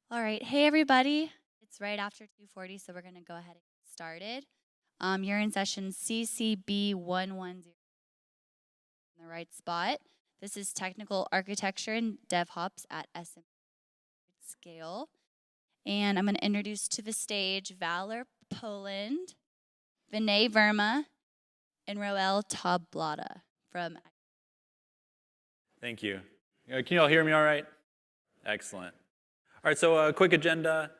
All right. Hey, everybody. It's right after 2:40, so we're going to go ahead and get started. You're in session CCB1107 in the right spot. This is Technical Architecture and DevOps at SM Scale. And I'm going to introduce to the stage Valor Poland, Vinay Verma, and Roel Tablada from. Thank you. Can you all hear me all right? Excellent. All right, so a quick agenda,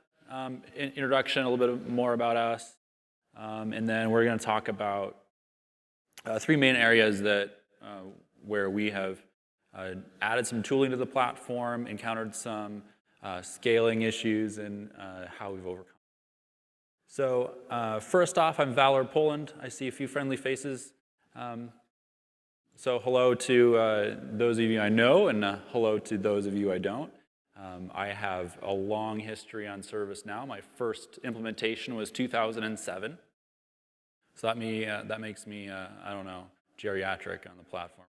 introduction, a little bit more about us, and then we're going to talk about three main areas that where we have added some tooling to the platform, encountered some scaling issues, and how we've overcome. So first off, I'm Valor Poland. I see a few friendly faces. So hello to those of you I know, and hello to those of you I don't. I have a long history on ServiceNow. My first implementation was 2007. So that makes me, I don't know, geriatric on the platform.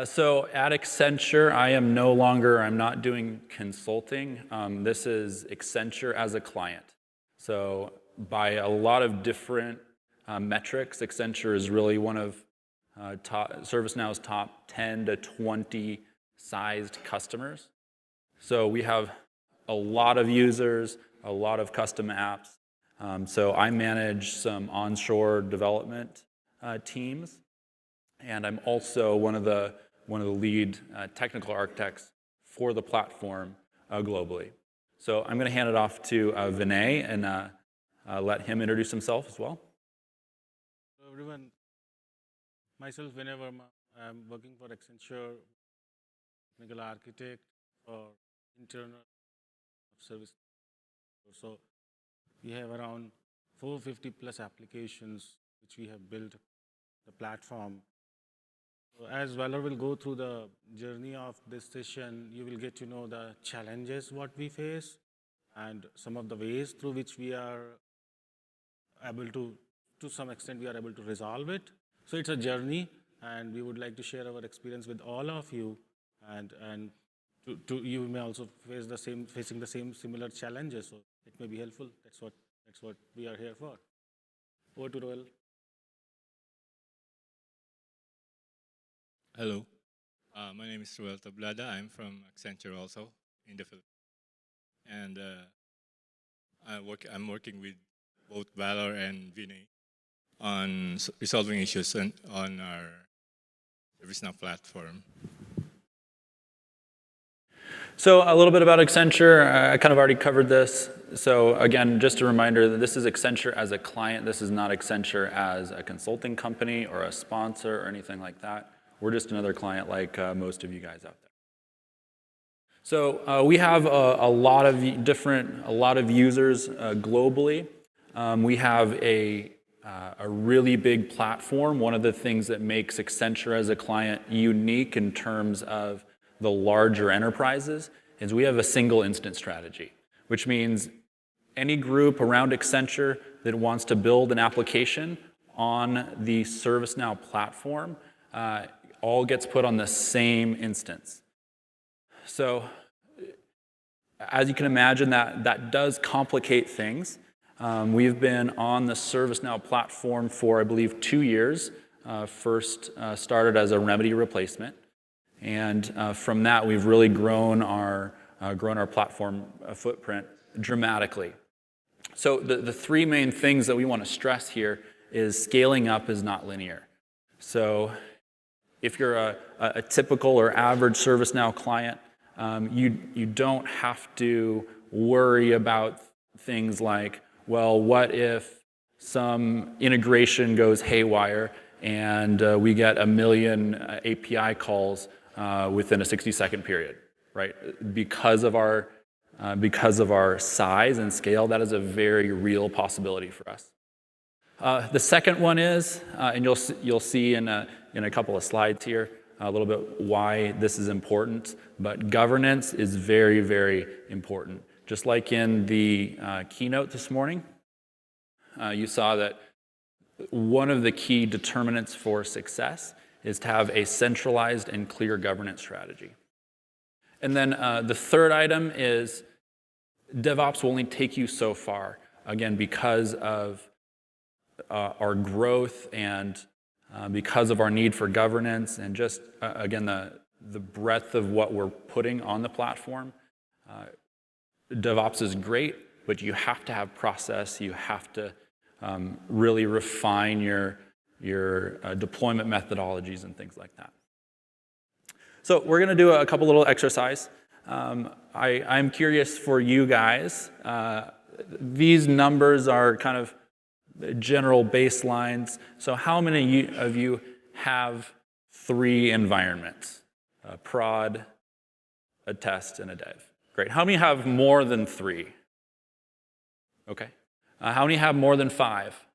So at Accenture, I'm not doing consulting. This is Accenture as a client. So by a lot of different metrics, Accenture is really one of ServiceNow's top 10 to 20 sized customers. So we have a lot of users, a lot of custom apps. So I manage some onshore development teams, and I'm also one of the lead technical architects for the platform globally. So I'm going to hand it off to Vinay and let him introduce himself as well. Hello everyone, myself Vinay Verma. I'm working for Accenture, technical architect for internal service. So we have around 450 plus applications which we have built the platform. So as Valor will go through the journey of this session, you will get to know the challenges what we face and some of the ways through which we are able to some extent, we are able to resolve it. So it's a journey, and we would like to share our experience with all of you, and you may also facing the same similar challenges. So it may be helpful. That's what we are here for. Over to Roel. Hello, my name is Roel Tablada. I'm from Accenture also in the Philippines, and I'm working with both Valor and Vinay on resolving issues on our ServiceNow platform. So a little bit about Accenture. I kind of already covered this. So again, just a reminder that this is Accenture as a client. This is not Accenture as a consulting company or a sponsor or anything like that. We're just another client like most of you guys out there. So we have a lot of users globally. We have a really big platform. One of the things that makes Accenture as a client unique in terms of the larger enterprises is we have a single instance strategy, which means any group around Accenture that wants to build an application on the ServiceNow platform all gets put on the same instance. So as you can imagine, that does complicate things. We've been on the ServiceNow platform for, I believe, 2 years. First started as a remedy replacement. And from that, we've really grown our platform footprint dramatically. So the three main things that we want to stress here is scaling up is not linear. So if you're a typical or average ServiceNow client, you don't have to worry about things like, well, what if some integration goes haywire and we get 1 million API calls within a 60-second period, right? Because of our size and scale, that is a very real possibility for us. The second one is, and you'll see in a couple of slides here, a little bit why this is important, but governance is very, very important. Just like in the keynote this morning, you saw that one of the key determinants for success is to have a centralized and clear governance strategy. And then the third item is DevOps will only take you so far, again, because of our growth and because of our need for governance and just, again, the breadth of what we're putting on the platform. DevOps is great, but you have to have process. You have to really refine your deployment methodologies and things like that. So we're going to do a couple little exercise. I'm curious for you guys. These numbers are kind of general baselines. So how many of you have 3 environments? A prod, a test, and a dev. Great. How many have more than 3? Okay. How many have more than 5?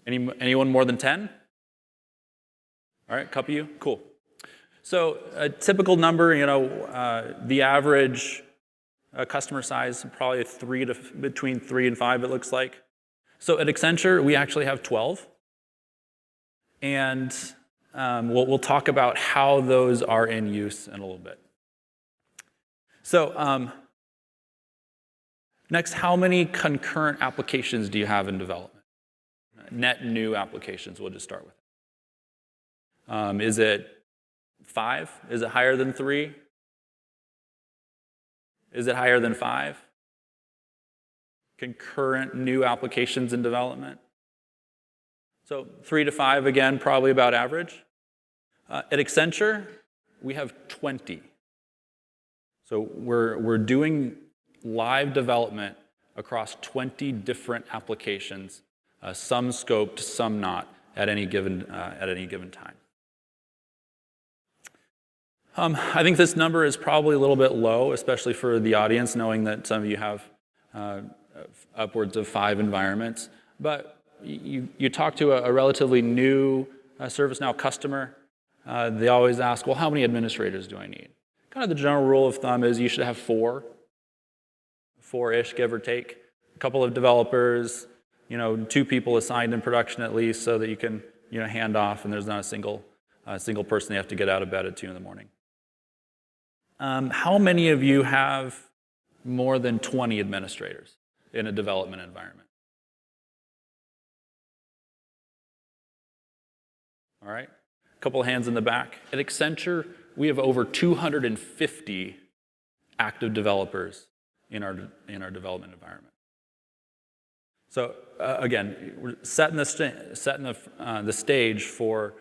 Anyone more than 10? All right, a couple of you? Cool. So a typical number, the average customer size, probably between 3 and 5, it looks like. So at Accenture, we actually have 12. And we'll talk about how those are in use in a little bit. So next, how many concurrent applications do you have in development? Net new applications, we'll just start with. Is it 5? Is it higher than 3? Is it higher than 5? Concurrent new applications in development. So 3 to 5, again, probably about average. At Accenture, we have 20. So we're doing live development across 20 different applications, some scoped, some not, at any given time. I think this number is probably a little bit low, especially for the audience, knowing that some of you have upwards of 5 environments. But you talk to a relatively new ServiceNow customer, they always ask, well, how many administrators do I need? Kind of the general rule of thumb is you should have 4-ish, give or take. A couple of developers, 2 people assigned in production at least, so that you can hand off and there's not a single person they have to get out of bed at 2 in the morning. How many of you have more than 20 administrators in a development environment? All right, a couple of hands in the back. At Accenture, we have over 250 active developers in our development environment. So again, we're setting the stage for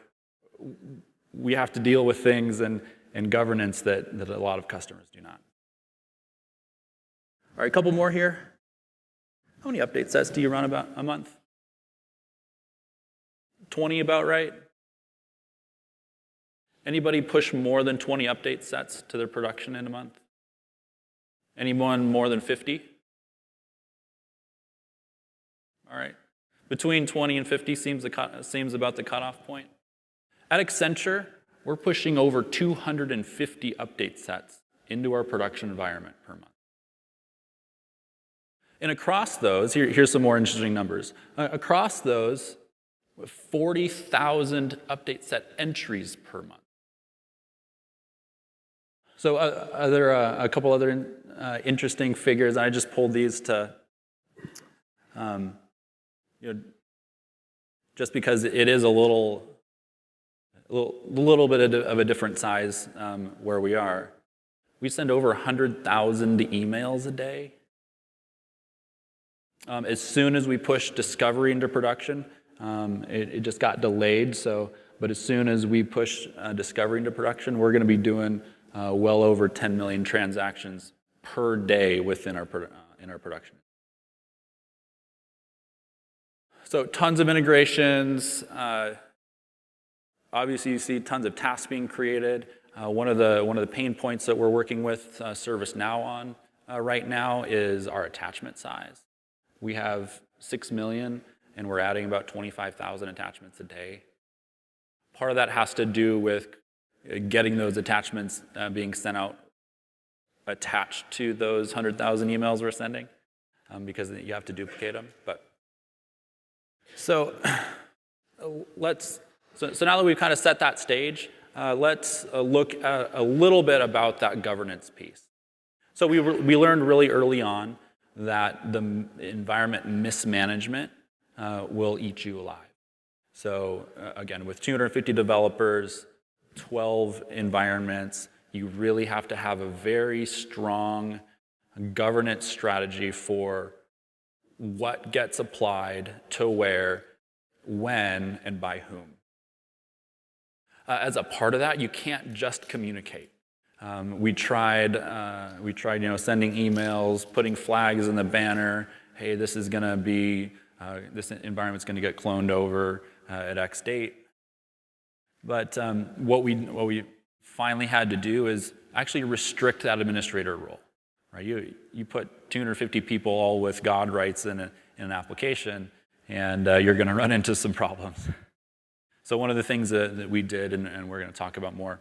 we have to deal with things and governance that a lot of customers do not. All right, a couple more here. How many update sets do you run about a month? 20 about right? Anybody push more than 20 update sets to their production in a month? Anyone more than 50? All right. Between 20 and 50 seems about the cutoff point. At Accenture, we're pushing over 250 update sets into our production environment per month. And across those, here's some more interesting numbers. Across those, 40,000 update set entries per month. So a couple other interesting figures. I just pulled these to, just because it is a little bit of a different size where we are. We send over 100,000 emails a day. As soon as we push discovery into production, it just got delayed. But as soon as we push discovery into production, we're going to be doing well over 10 million transactions per day within our production. So tons of integrations. Obviously, you see tons of tasks being created. One of the pain points that we're working with ServiceNow on right now is our attachment size. We have 6 million, and we're adding about 25,000 attachments a day. Part of that has to do with getting those attachments being sent out attached to those 100,000 emails we're sending, because you have to duplicate them. So now that we've kind of set that stage, let's look at a little bit about that governance piece. So we learned really early on that the environment mismanagement will eat you alive. So again, with 250 developers, 12 environments, you really have to have a very strong governance strategy for what gets applied to where, when, and by whom. As a part of that, you can't just communicate. We tried sending emails, putting flags in the banner. Hey, this is going to be, this environment's going to get cloned over at X date. But what we finally had to do is actually restrict that administrator role. Right? You put 250 people all with God rights in an application, and you're going to run into some problems. So one of the things that we did, and we're going to talk about more,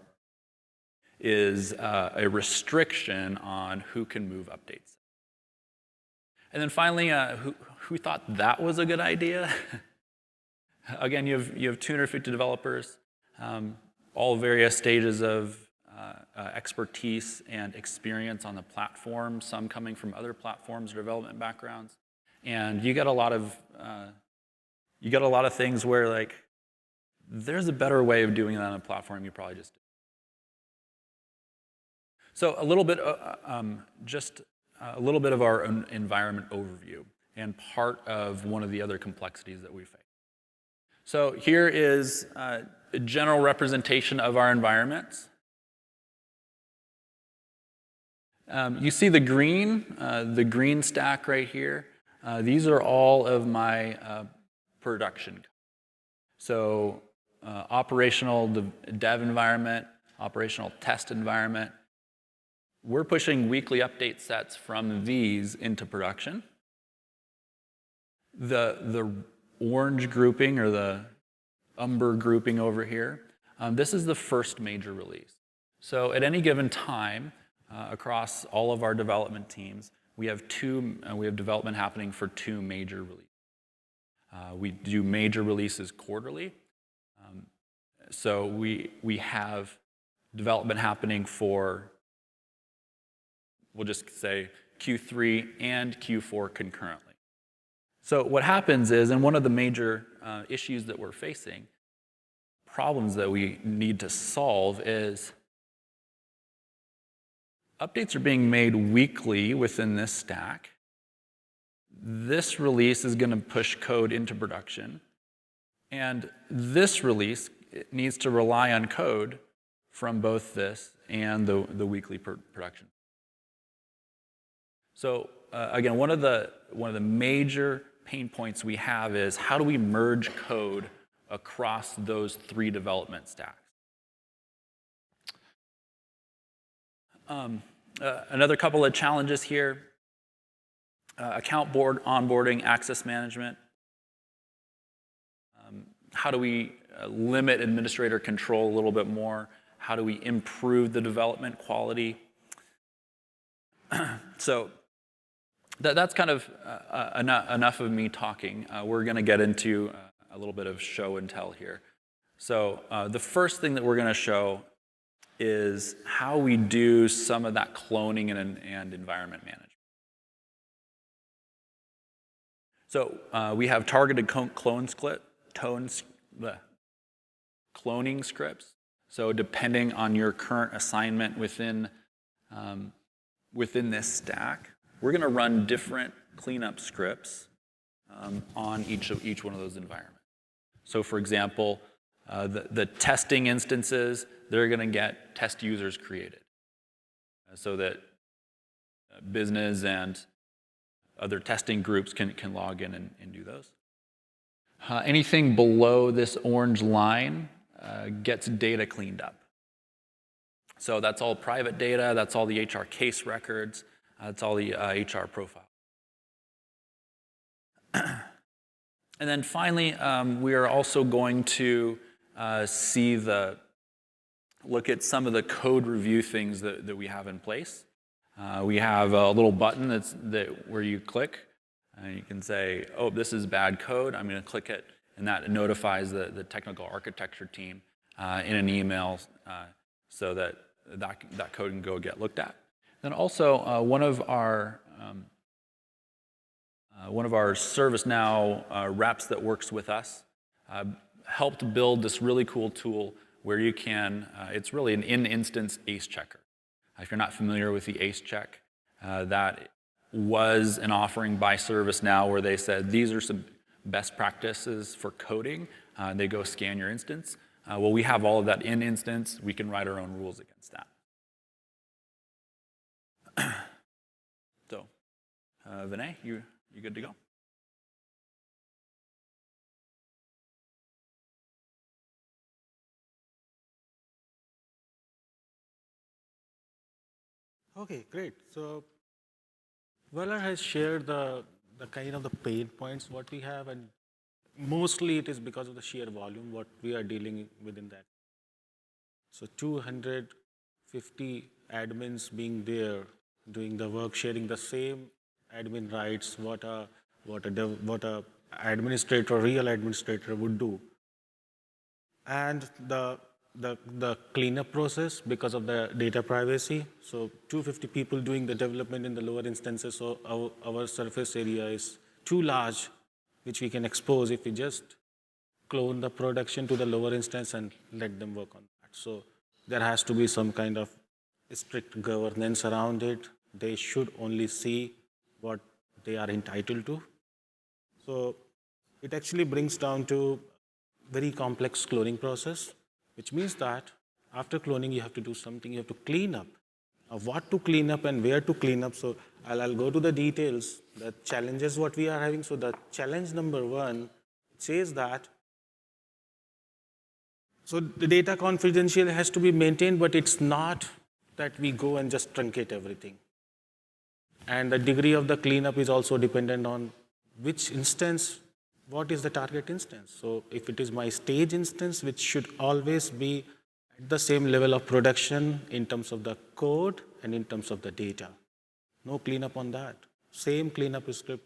is a restriction on who can move updates. And then finally, who thought that was a good idea? Again, you have 250 developers, all various stages of expertise and experience on the platform, some coming from other platforms or development backgrounds. And you get a lot of things where, like, there's a better way of doing that on a platform, you probably just do. So a little bit, just a little bit of our environment overview and part of one of the other complexities that we face. So here is a general representation of our environments. You see the green stack right here. These are all of my production. So operational dev environment, operational test environment. We're pushing weekly update sets from these into production. The orange grouping or the umber grouping over here, this is the first major release. So at any given time, across all of our development teams, we have development happening for 2 major releases. We do major releases quarterly. So we have development happening for, we'll just say, Q3 and Q4 concurrently. So what happens is, and one of the major issues that we're facing, problems that we need to solve, is updates are being made weekly within this stack. This release is going to push code into production. And this release needs to rely on code from both this and the weekly production. So again, one of the major pain points we have is, how do we merge code across those 3 development stacks? Another couple of challenges here: account onboarding, access management. How do we limit administrator control a little bit more? How do we improve the development quality? So that's kind of enough of me talking. We're going to get into a little bit of show and tell here. So the first thing that we're going to show is how we do some of that cloning and environment management. So we have targeted cloning scripts. So depending on your current assignment within this stack, we're going to run different cleanup scripts on each one of those environments. So for example, the testing instances, they're going to get test users created so that business and other testing groups can log in and do those. Anything below this orange line gets data cleaned up. So that's all private data, that's all the HR case records, that's all the HR profile. And then finally, we are also going to look at some of the code review things that we have in place. We have a little button where you click, and you can say, oh, this is bad code. I'm going to click it, and that notifies the technical architecture team in an email so that code can go get looked at. Then also one of our ServiceNow reps that works with us helped build this really cool tool where you can, it's really an in-instance ACE checker. If you're not familiar with the ACE check, that was an offering by ServiceNow where they said, these are some best practices for coding. They go scan your instance. Well, we have all of that in instance. We can write our own rules against that. So, Vinay, you good to go? Okay, great. So Weller has shared the kind of the pain points what we have, and mostly it is because of the sheer volume what we are dealing within that. So 250 admins being there, doing the work, sharing the same admin rights, what a administrator, real administrator would do. And the cleanup process because of the data privacy. So 250 people doing the development in the lower instances, so our surface area is too large, which we can expose if we just clone the production to the lower instance and let them work on that. So there has to be some kind of strict governance around it. They should only see what they are entitled to. So it actually brings down to very complex cloning process, which means that after cloning, you have to do something, you have to clean up. What to clean up and where to clean up. So I'll go to the details, the challenges what we are having. So the challenge number one says that, so the data confidential has to be maintained, but it's not that we go and just truncate everything. And the degree of the cleanup is also dependent on which instance, what is the target instance. So if it is my stage instance, which should always be at the same level of production in terms of the code and in terms of the data. No cleanup on that. Same cleanup script.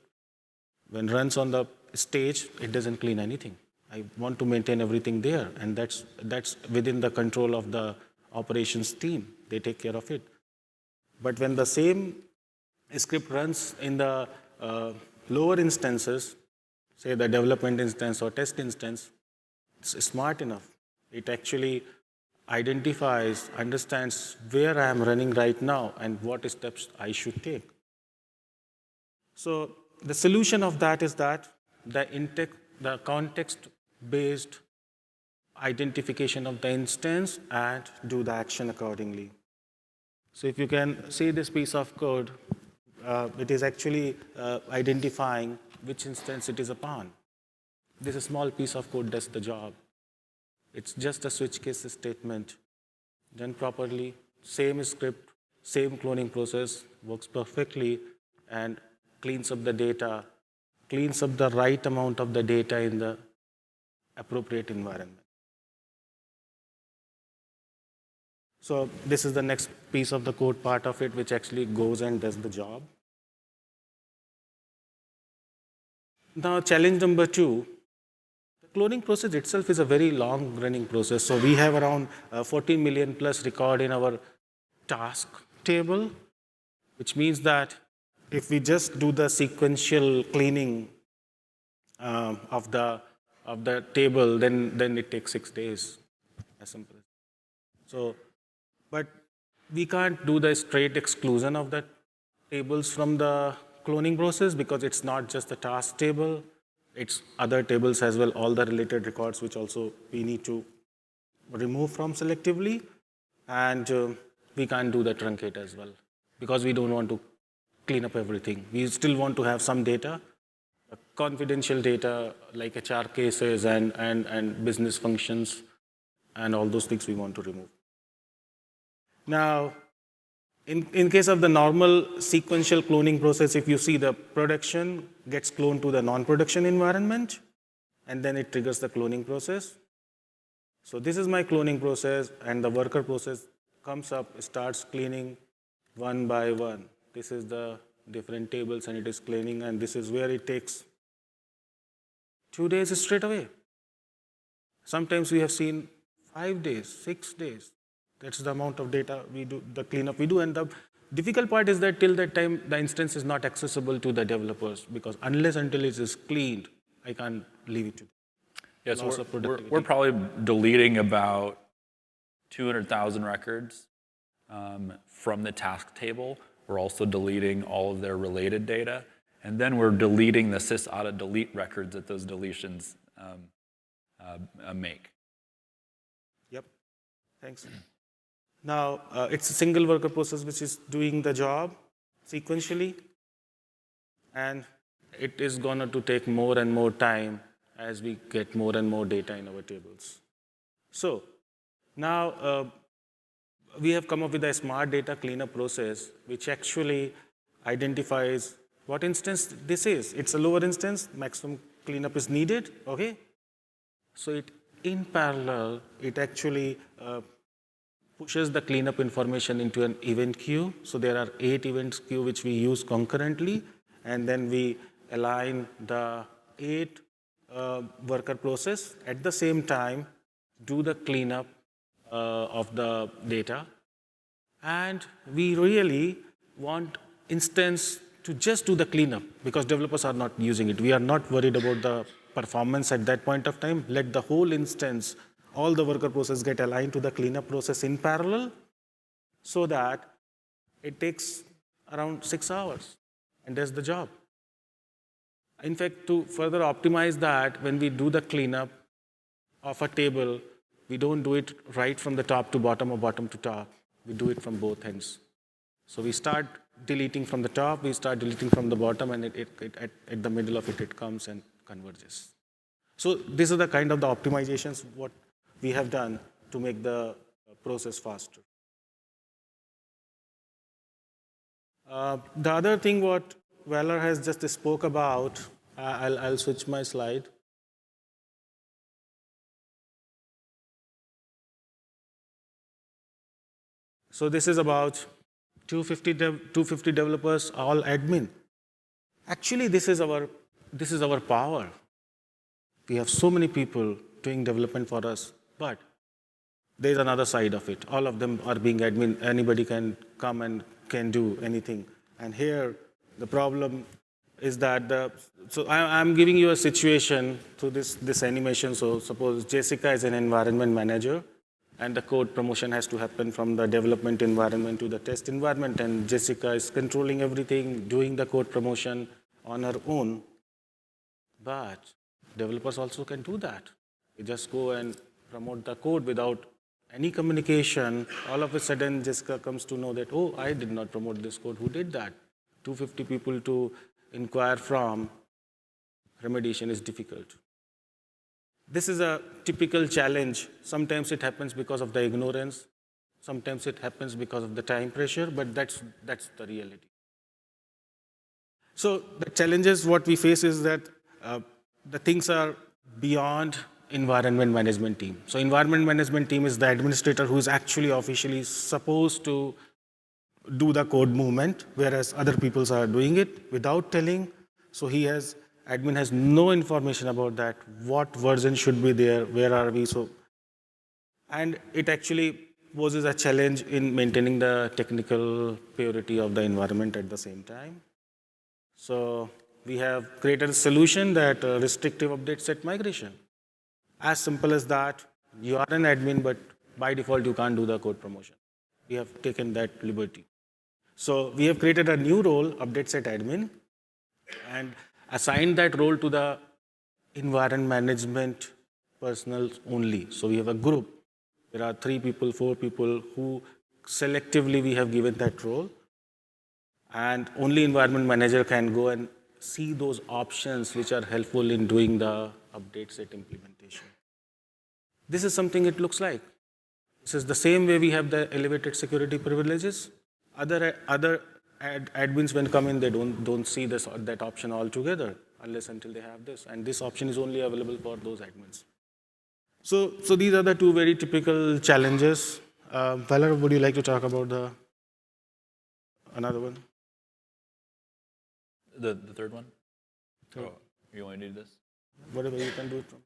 When runs on the stage, it doesn't clean anything. I want to maintain everything there, and that's within the control of the operations team. They take care of it. But when the same script runs in the lower instances, say the development instance or test instance, it's smart enough. It actually identifies, understands where I am running right now and what steps I should take. So the solution of that is that the context-based identification of the instance and do the action accordingly. So if you can see this piece of code, it is actually identifying which instance it is upon. This small piece of code does the job. It's just a switch case statement done properly, same script, same cloning process, works perfectly, and cleans up the data, cleans up the right amount of the data in the appropriate environment. So this is the next piece of the code part of it, which actually goes and does the job. Now, challenge number two, the cloning process itself is a very long-running process. So we have around 14 million plus record in our task table, which means that if we just do the sequential cleaning of the table, then it takes 6 days, as simple. So, but we can't do the straight exclusion of the tables from the cloning process because it's not just the task table, it's other tables as well, all the related records which also we need to remove from selectively, and we can't do the truncate as well because we don't want to clean up everything. We still want to have some data, confidential data like HR cases and business functions and all those things we want to remove. Now, in case of the normal sequential cloning process, if you see the production gets cloned to the non-production environment, and then it triggers the cloning process. So this is my cloning process, and the worker process comes up, starts cleaning one by one. This is the different tables, and it is cleaning, and this is where it takes 2 days straight away. Sometimes we have seen 5 days, 6 days. That's the amount of data we do, the cleanup we do. And Difficult part is that till that time, the instance is not accessible to the developers because unless until it is cleaned, I can't leave it to them. Yeah, so Loss of productivity. we're probably deleting about 200,000 records from the task table. We're also deleting all of their related data. And then we're deleting the sys delete records that those deletions make. Yep, thanks. Now, it's a single worker process which is doing the job sequentially. And it is going to take more and more time as we get more and more data in our tables. So now we have come up with a smart data cleanup process which actually identifies what instance this is. It's a lower instance, maximum cleanup is needed, okay? So in parallel, it actually pushes the cleanup information into an event queue. So there are 8 events queue which we use concurrently, and then we align the 8 worker process at the same time, do the cleanup of the data. And we really want instance to just do the cleanup because developers are not using it. We are not worried about the performance at that point of time. Let the whole instance, all the worker process get aligned to the cleanup process in parallel so that it takes around 6 hours and does the job. In fact, to further optimize that, when we do the cleanup of a table, we don't do it right from the top to bottom or bottom to top. We do it from both ends. So we start deleting from the top, we start deleting from the bottom, and at the middle of it comes and converges. So these are the kind of the optimizations what we have done to make the process faster. The other thing what Valor has just spoke about, I'll switch my slide. So this is about 250 developers, all admin. Actually, this is our power. We have so many people doing development for us, but there is another side of it. All of them are being admin. Anybody can come and can do anything. And here, the problem is that so I'm giving you a situation through this animation. So suppose Jessica is an environment manager, and the code promotion has to happen from the development environment to the test environment, and Jessica is controlling everything, doing the code promotion on her own. But developers also can do that. You just go and promote the code without any communication. All of a sudden, Jessica comes to know that, oh, I did not promote this code. Who did that? 250 people to inquire from. Remediation is difficult. This is a typical challenge. Sometimes it happens because of the ignorance. Sometimes it happens because of the time pressure, but that's the reality. So the challenges what we face is that the things are beyond environment management team. So environment management team is the administrator who is actually officially supposed to do the code movement, whereas other people are doing it without telling. So admin has no information about that, what version should be there, where are we. And it actually poses a challenge in maintaining the technical purity of the environment at the same time. So we have created a solution that restrictive update set migration. As simple as that, you are an admin, but by default you can't do the code promotion. We have taken that liberty. So we have created a new role, update set admin, and assigned that role to the environment management personnel only. So we have a group. There are 3 people, 4 people who selectively we have given that role. And only environment manager can go and see those options which are helpful in doing the update set implementation. This is something it looks like. This is the same way we have the elevated security privileges. Other admins when come in, they don't see that option altogether unless until they have this. And this option is only available for those admins. So these are the 2 very typical challenges. Valor, would you like to talk about another one? The third one? Oh, you only need this? Whatever you can do it from.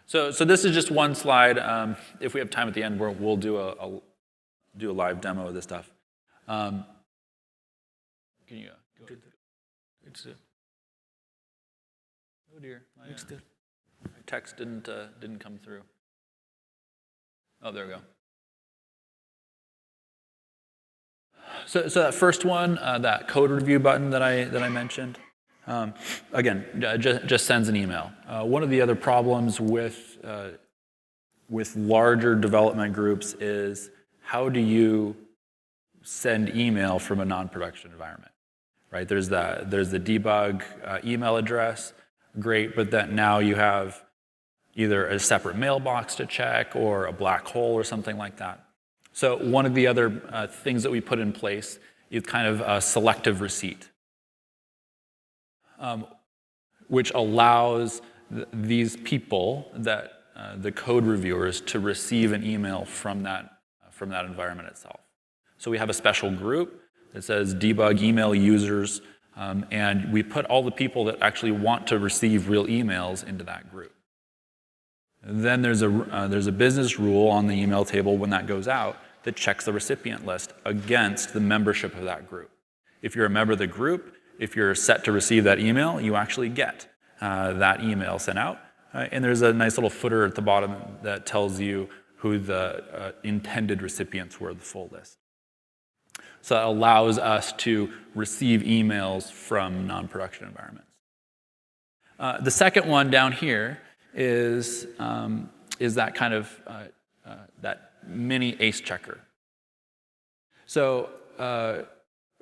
So this is just one slide. If we have time at the end, we'll do a live demo of this stuff. Can you go? It's Oh dear, my it's there. text didn't come through. Oh, there we go. So that first one, that code review button that I mentioned, again, just sends an email. One of the other problems with larger development groups is how do you send email from a non-production environment, right? There's the debug email address, great, but that now you have either a separate mailbox to check or a black hole or something like that. So one of the other things that we put in place is kind of a selective receipt, which allows these people, the code reviewers, to receive an email from that environment itself. So we have a special group that says debug email users, and we put all the people that actually want to receive real emails into that group. Then there's a business rule on the email table when that goes out that checks the recipient list against the membership of that group. If you're a member of the group, if you're set to receive that email, you actually get that email sent out. And there's a nice little footer at the bottom that tells you who the intended recipients were of the full list. So that allows us to receive emails from non-production environments. The second one down here is that kind of that mini ACE checker. So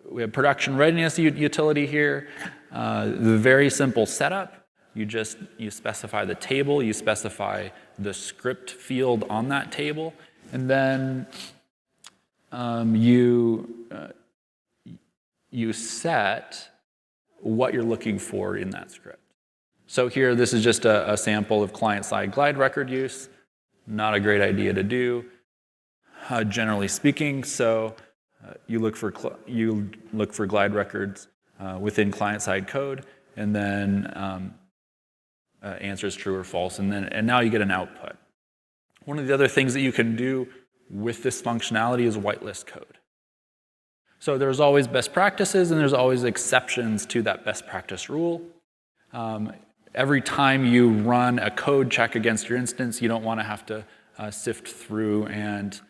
we have production readiness utility here. The very simple setup. You specify the table, you specify the script field on that table, and then you set what you're looking for in that script. So here, this is just a sample of client-side glide record use. Not a great idea to do, generally speaking. So you look for glide records within client-side code, and then answers true or false, and now you get an output. One of the other things that you can do with this functionality is whitelist code. So there's always best practices, and there's always exceptions to that best practice rule. Every time you run a code check against your instance, you don't want to have to sift through and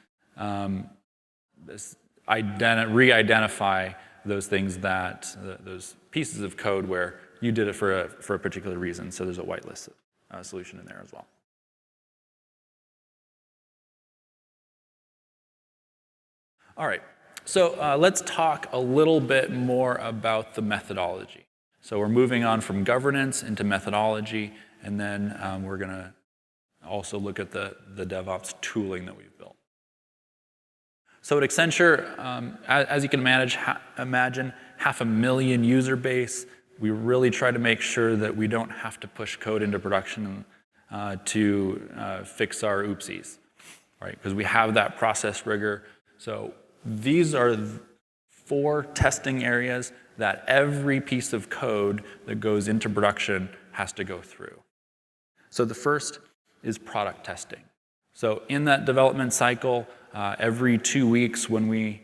re-identify those things those pieces of code where you did it for a particular reason. So there's a whitelist solution in there as well. All right, so let's talk a little bit more about the methodology. So we're moving on from governance into methodology, and then we're going to also look at the DevOps tooling that we've built. So at Accenture, as you can imagine, 500,000 user base. We really try to make sure that we don't have to push code into production to fix our oopsies, right? Because we have that process rigor. So these are 4 testing areas that every piece of code that goes into production has to go through. So the first is product testing. So in that development cycle, every 2 weeks when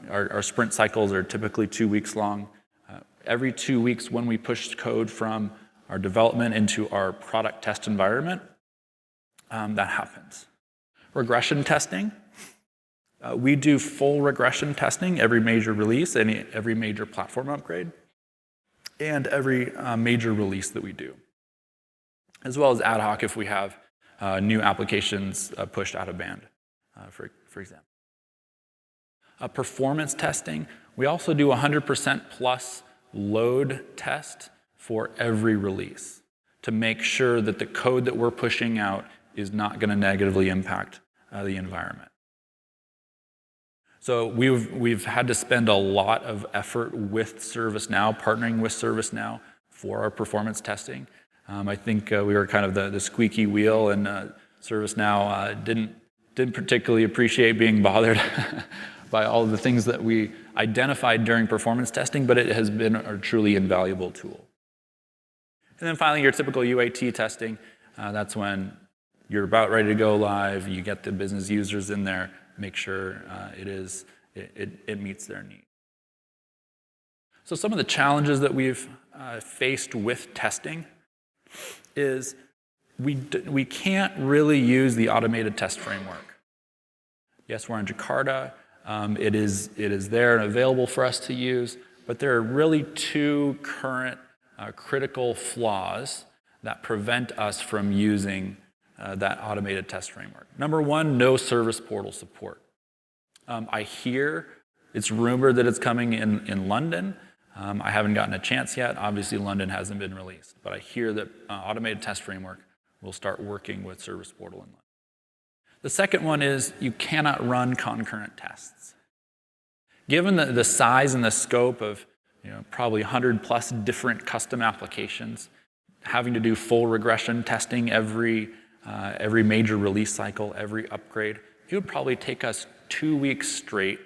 our sprint cycles are typically 2 weeks long, every 2 weeks when we push code from our development into our product test environment, that happens. Regression testing. We do full regression testing every major release, every major platform upgrade, and every major release that we do, as well as ad hoc if we have new applications pushed out of band, for example. Performance testing. We also do 100% plus load test for every release to make sure that the code that we're pushing out is not going to negatively impact the environment. So we've had to spend a lot of effort with ServiceNow, partnering with ServiceNow for our performance testing. I think we were kind of the squeaky wheel, and ServiceNow didn't particularly appreciate being bothered by all of the things that we identified during performance testing, but it has been a truly invaluable tool. And then finally, your typical UAT testing. That's when you're about ready to go live, you get the business users in there, make sure it meets their need. So some of the challenges that we've faced with testing is we can't really use the automated test framework. Yes, we're in Jakarta. It is there and available for us to use, but there are really two current critical flaws that prevent us from using that automated test framework. Number one, no service portal support. I hear it's rumored that it's coming in London. I haven't gotten a chance yet. Obviously, London hasn't been released, but I hear that automated test framework will start working with service portal in London. The second one is you cannot run concurrent tests. Given the size and the scope of probably 100 plus different custom applications, having to do full regression testing every major release cycle, every upgrade, it would probably take us 2 weeks straight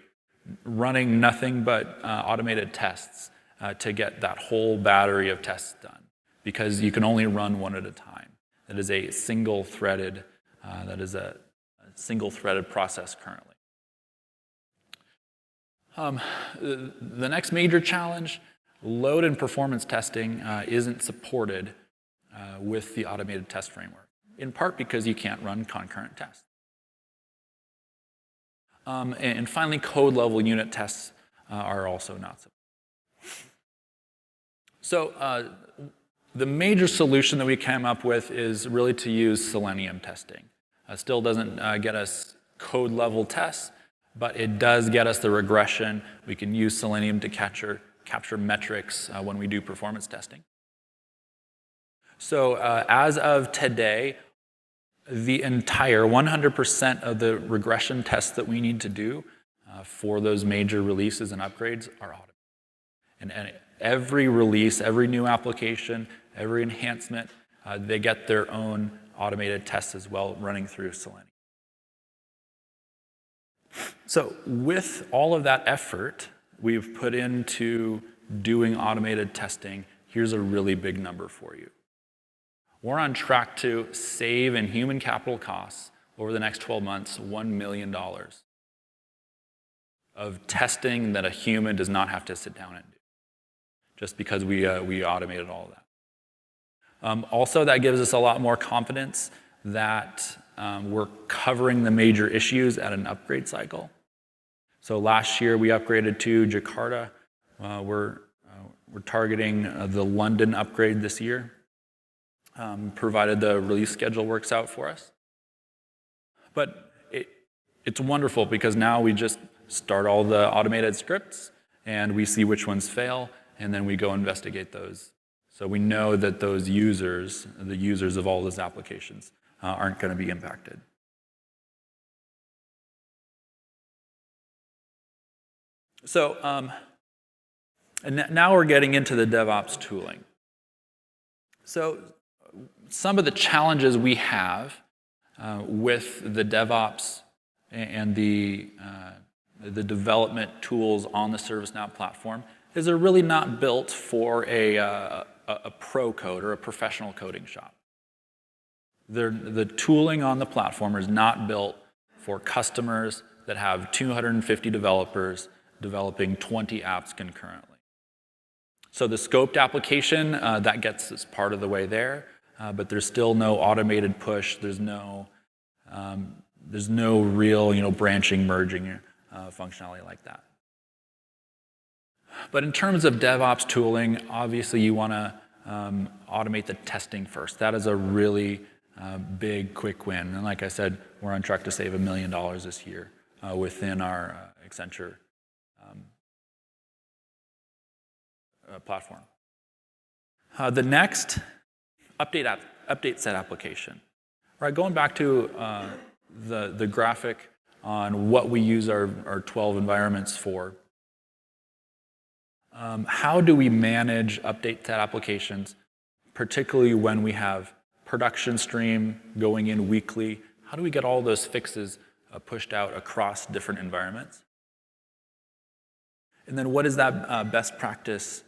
running nothing but automated tests to get that whole battery of tests done, because you can only run one at a time. That is a single-threaded process currently. The next major challenge, load and performance testing isn't supported with the automated test framework, in part because you can't run concurrent tests. And finally, code-level unit tests are also not supported. So the major solution that we came up with is really to use Selenium testing. Still doesn't get us code-level tests, but it does get us the regression. We can use Selenium to capture metrics when we do performance testing. So as of today, the entire 100% of the regression tests that we need to do for those major releases and upgrades are automated. And every release, every new application, every enhancement, they get their own automated tests as well running through Selenium. So with all of that effort we've put into doing automated testing, here's a really big number for you. We're on track to save in human capital costs over the next 12 months $1 million of testing that a human does not have to sit down and do, just because we automated all of that. Also, that gives us a lot more confidence that we're covering the major issues at an upgrade cycle. So last year we upgraded to Jakarta. We're targeting the London upgrade this year, provided the release schedule works out for us. But it's wonderful because now we just start all the automated scripts and we see which ones fail, and then we go investigate those. So we know that those users, the users of all those applications, aren't going to be impacted. So and now we're getting into the DevOps tooling. So some of the challenges we have with the DevOps and the development tools on the ServiceNow platform is they're really not built for a pro code or a professional coding shop. The tooling on the platform is not built for customers that have 250 developers developing 20 apps concurrently. So the scoped application, that gets us part of the way there, but there's still no automated push. There's no real branching, merging functionality like that. But in terms of DevOps tooling, obviously you want to automate the testing first. That is a really big, quick win. And like I said, we're on track to save $1 million this year within our Accenture platform. The next, update set application. Right, going back to the graphic on what we use our 12 environments for. How do we manage update set applications, particularly when we have production stream going in weekly? How do we get all those fixes pushed out across different environments? And then what is that best practice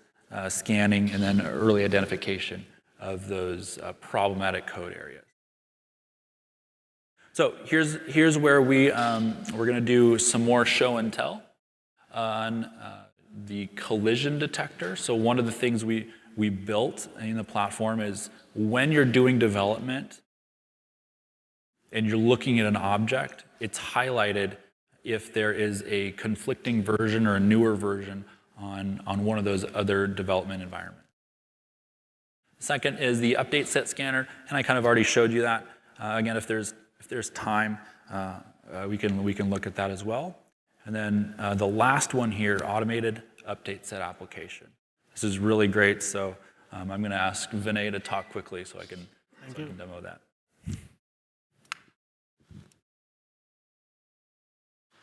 scanning and then early identification of those problematic code areas? So here's where we're going to do some more show and tell on the collision detector. So one of the things we built in the platform is when you're doing development and you're looking at an object, it's highlighted if there is a conflicting version or a newer version on one of those other development environments. Second is the update set scanner, and I kind of already showed you that. Again, if there's time, we can look at that as well. And then the last one here, automated update set application. This is really great, so I'm going to ask Vinay to talk quickly so I can demo that.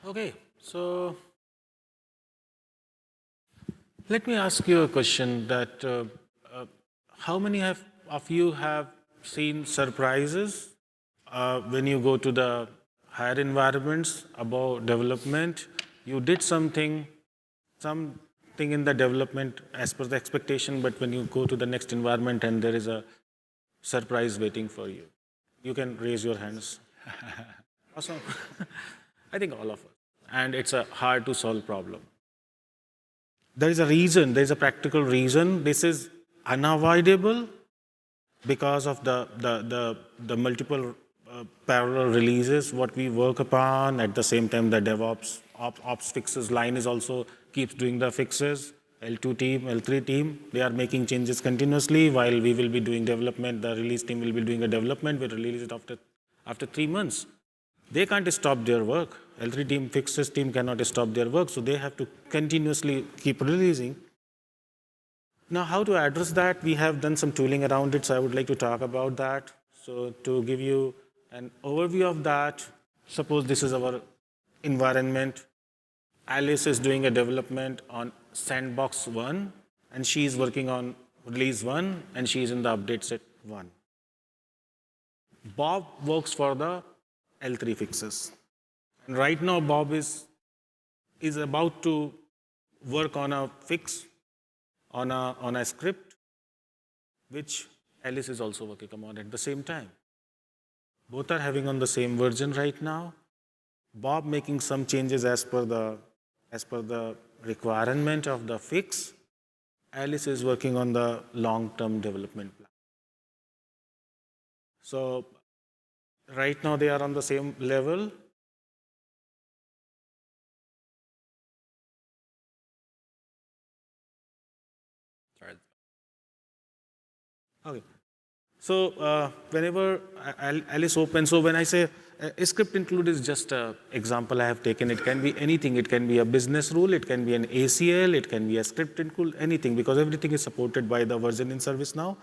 Okay, so let me ask you a question that how many of you have seen surprises when you go to the higher environments about development? You did something in the development as per the expectation, but when you go to the next environment and there is a surprise waiting for you. You can raise your hands. Awesome. I think all of us. And it's a hard to solve problem. There is a reason, there is a practical reason. This is unavoidable because of the multiple parallel releases what we work upon. At the same time, the DevOps ops fixes line is also keeps doing the fixes. L2 team, L3 team, they are making changes continuously while we will be doing development. The release team will be doing a development. We release it after 3 months. They can't stop their work. L3 team, fixes team cannot stop their work, so they have to continuously keep releasing. Now, how to address that? We have done some tooling around it, so I would like to talk about that. So to give you an overview of that, suppose this is our environment. Alice is doing a development on sandbox 1, and she is working on release 1, and she is in the update set 1. Bob works for the L3 fixes. And right now, Bob is about to work on a fix, on a script, which Alice is also working on at the same time. Both are having on the same version right now. Bob making some changes as per the requirement of the fix. Alice is working on the long-term development plan. So right now they are on the same level. Sorry. Okay. So whenever Alice opens, so when I say a script include is just an example I have taken. It can be anything. It can be a business rule. It can be an ACL. It can be a script include, anything, because everything is supported by the version in ServiceNow.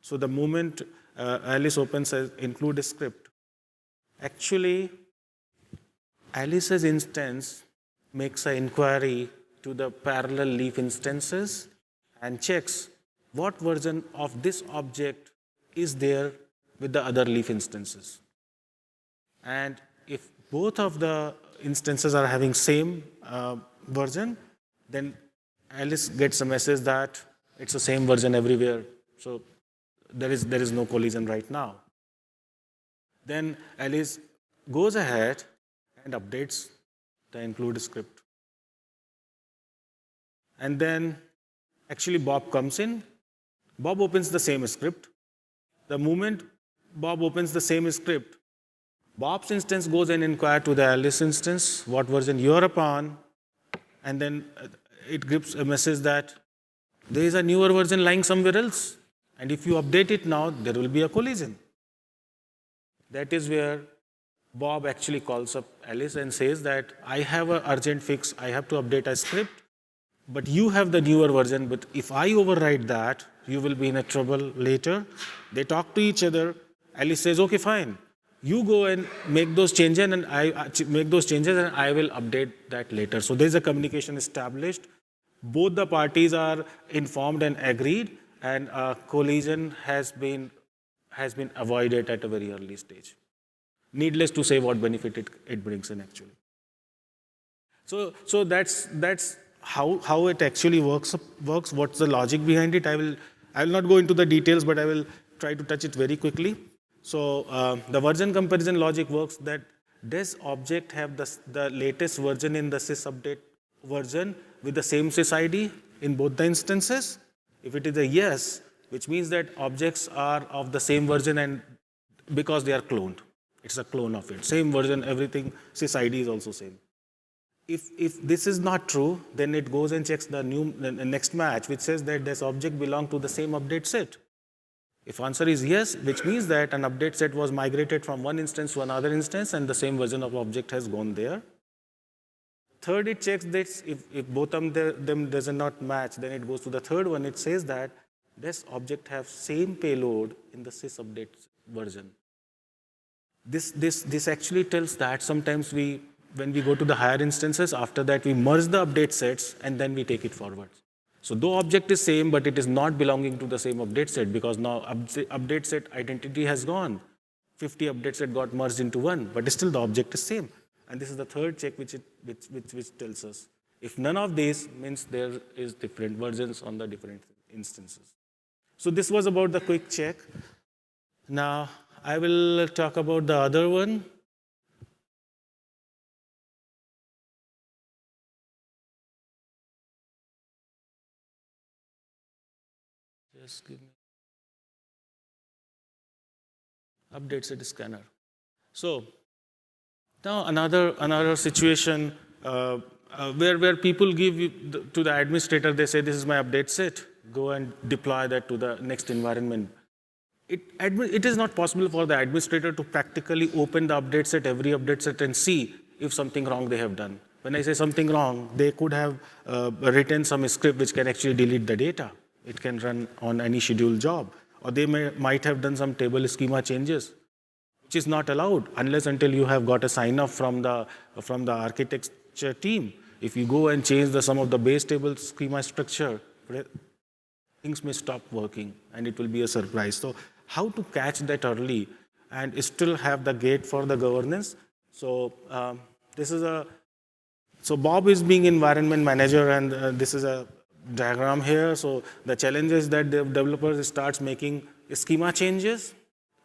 So the moment Alice opens as include a script, actually Alice's instance makes an inquiry to the parallel leaf instances and checks what version of this object is there with the other leaf instances. And if both of the instances are having same version, then Alice gets a message that it's the same version everywhere. So there is no collision right now. Then Alice goes ahead and updates the include script. And then actually Bob comes in. Bob opens the same script. The moment Bob opens the same script, Bob's instance goes and inquires to the Alice instance what version you're upon, and then it gives a message that there is a newer version lying somewhere else, and if you update it now, there will be a collision. That is where Bob actually calls up Alice and says that I have an urgent fix, I have to update a script, but you have the newer version, but if I override that, you will be in a trouble later. They talk to each other. Alice says, okay, fine. You go and make those changes, and I will update that later. So there's a communication established. Both the parties are informed and agreed, and a collision has been avoided at a very early stage. Needless to say what benefit it brings in actually. So that's how it actually works. What's the logic behind it? I will not go into the details, but I will try to touch it very quickly. So the version comparison logic works that does object have the latest version in the sysupdate version with the same sysID in both the instances? If it is a yes, which means that objects are of the same version and because they are cloned. It's a clone of it. Same version, everything, sysID is also same. If this is not true, then it goes and checks the next match, which says that this object belongs to the same update set. If answer is yes, which means that an update set was migrated from one instance to another instance and the same version of object has gone there. Third, it checks this. If both of them does not match, then it goes to the third one. It says that this object have same payload in the sysupdate version. This actually tells that sometimes when we go to the higher instances, after that we merge the update sets and then we take it forward. So though object is same, but it is not belonging to the same update set because now update set identity has gone. 50 update set got merged into one, but still the object is same. And this is the third check which tells us. If none of these means there is different versions on the different instances. So this was about the quick check. Now I will talk about the other one. Just give me update set scanner. So now another situation where people give to the administrator, they say this is my update set, go and deploy that to the next environment. It is not possible for the administrator to practically open the update set, every update set, and see if something wrong they have done. When I say something wrong, they could have written some script which can actually delete the data. It can run on any scheduled job. Or they might have done some table schema changes, which is not allowed unless until you have got a sign-off from the architecture team. If you go and change some of the base table schema structure, things may stop working and it will be a surprise. So how to catch that early and still have the gate for the governance? So so Bob is being environment manager, and this is a diagram here. So the challenge is that the developers starts making schema changes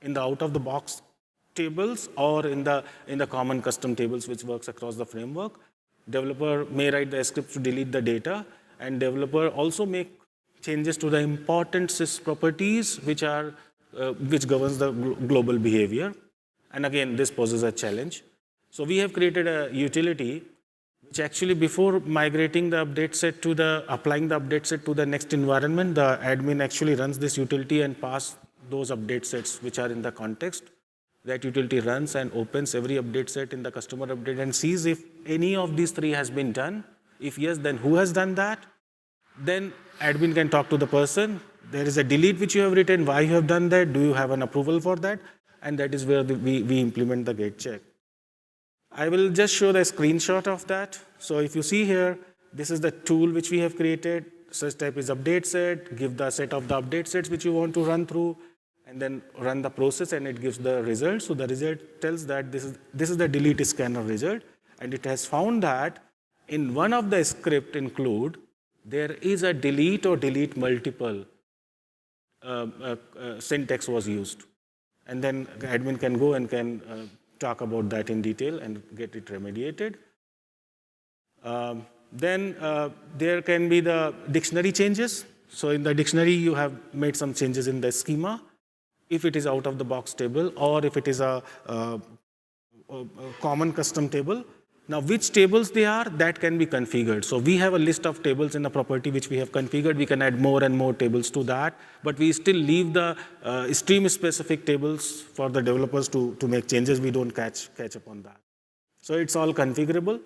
in the out-of-the-box tables or in the common custom tables which works across the framework. Developer may write the script to delete the data, and developer also make changes to the important sys properties which governs the global behavior. And again, this poses a challenge. So we have created a utility which actually, before migrating the update set to applying the update set to the next environment, the admin actually runs this utility and pass those update sets which are in the context. That utility runs and opens every update set in the customer update and sees if any of these three has been done. If yes, then who has done that? Then admin can talk to the person. There is a delete which you have written, why you have done that, do you have an approval for that? And that is where we implement the gate check. I will just show the screenshot of that. So if you see here, this is the tool which we have created. Search type is update set, give the set of the update sets which you want to run through, and then run the process and it gives the result. So the result tells that this is the delete scanner result, and it has found that in one of the script include, there is a delete or delete multiple syntax was used. And then the admin can go and can talk about that in detail and get it remediated. Then there can be the dictionary changes. So in the dictionary, you have made some changes in the schema. If it is out of the box table or if it is a common custom table. Now, which tables they are, that can be configured. So we have a list of tables in the property which we have configured. We can add more and more tables to that, but we still leave the stream-specific tables for the developers to make changes. We don't catch up on that. So it's all configurable.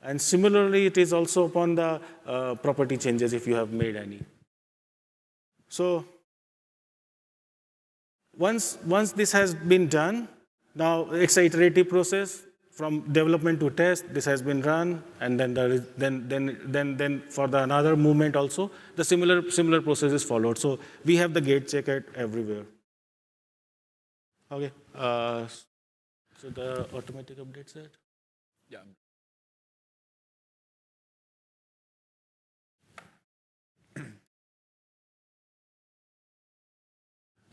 And similarly, it is also upon the property changes if you have made any. So once this has been done, now it's an iterative process. From development to test, this has been run, and then for the another movement also, the similar process is followed. So we have the gate check at everywhere. Okay. So the automatic update set. Yeah.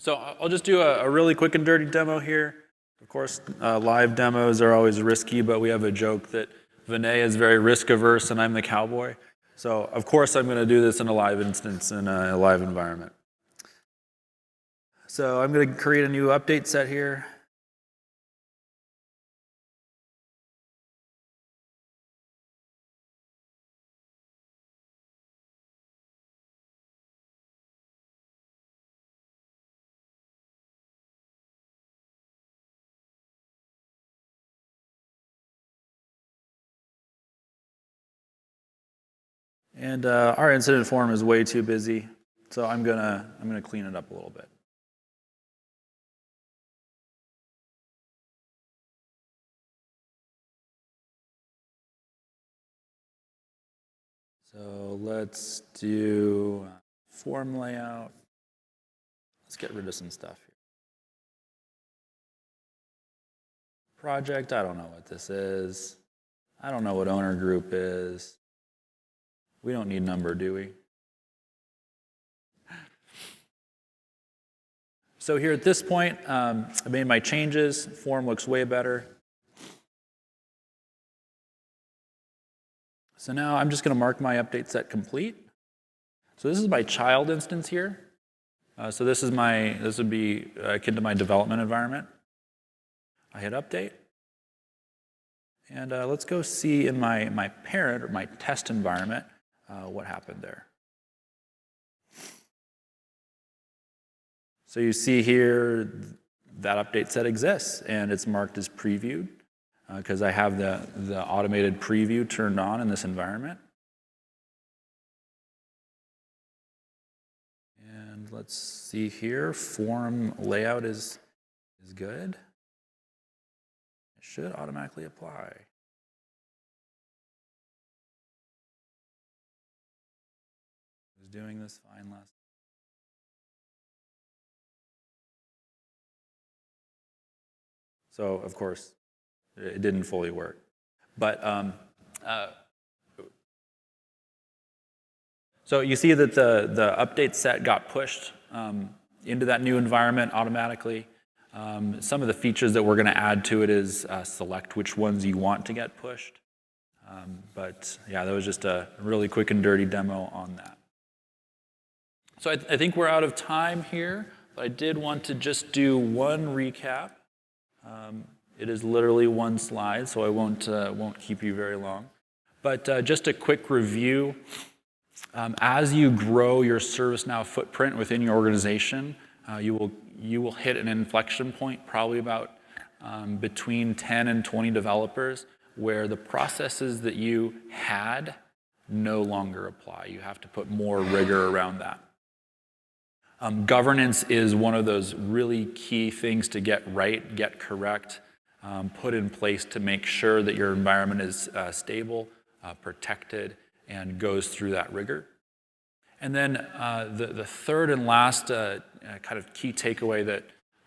So I'll just do a really quick and dirty demo here. Of course, live demos are always risky, but we have a joke that Vinay is very risk averse and I'm the cowboy. So of course I'm going to do this in a live instance in a live environment. So I'm going to create a new update set here. And our incident form is way too busy, so I'm gonna clean it up a little bit. So let's do form layout. Let's get rid of some stuff here. Project, I don't know what this is. I don't know what owner group is. We don't need number, do we? So here at this point, I made my changes. Form looks way better. So now I'm just going to mark my update set complete. So this is my child instance here. So this would be akin to my development environment. I hit update. And let's go see in my parent or my test environment what happened there. So you see here that update set exists and it's marked as previewed because I have the automated preview turned on in this environment. And let's see here, form layout is good. It should automatically apply. I was doing this fine last. So of course, it didn't fully work. But so you see that the update set got pushed into that new environment automatically. Some of the features that we're going to add to it is select which ones you want to get pushed. But yeah, that was just a really quick and dirty demo on that. So I think we're out of time here, but I did want to just do one recap. It is literally one slide, so I won't keep you very long. But just a quick review. As you grow your ServiceNow footprint within your organization, you will hit an inflection point, probably about between 10 and 20 developers, where the processes that you had no longer apply. You have to put more rigor around that. Governance is one of those really key things to get right, get correct, put in place to make sure that your environment is stable, protected, and goes through that rigor. And then the third and last kind of key takeaway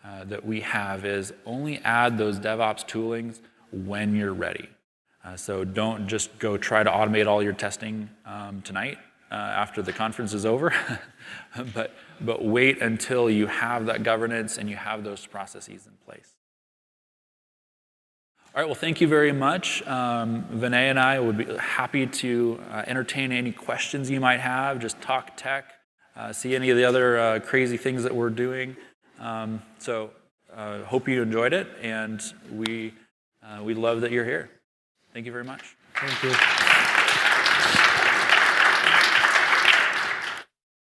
that we have is only add those DevOps toolings when you're ready. So don't just go try to automate all your testing tonight after the conference is over, but wait until you have that governance and you have those processes in place. All right, well, thank you very much. Vinay and I would be happy to entertain any questions you might have, just talk tech, see any of the other crazy things that we're doing. So hope you enjoyed it, and we love that you're here. Thank you very much. Thank you.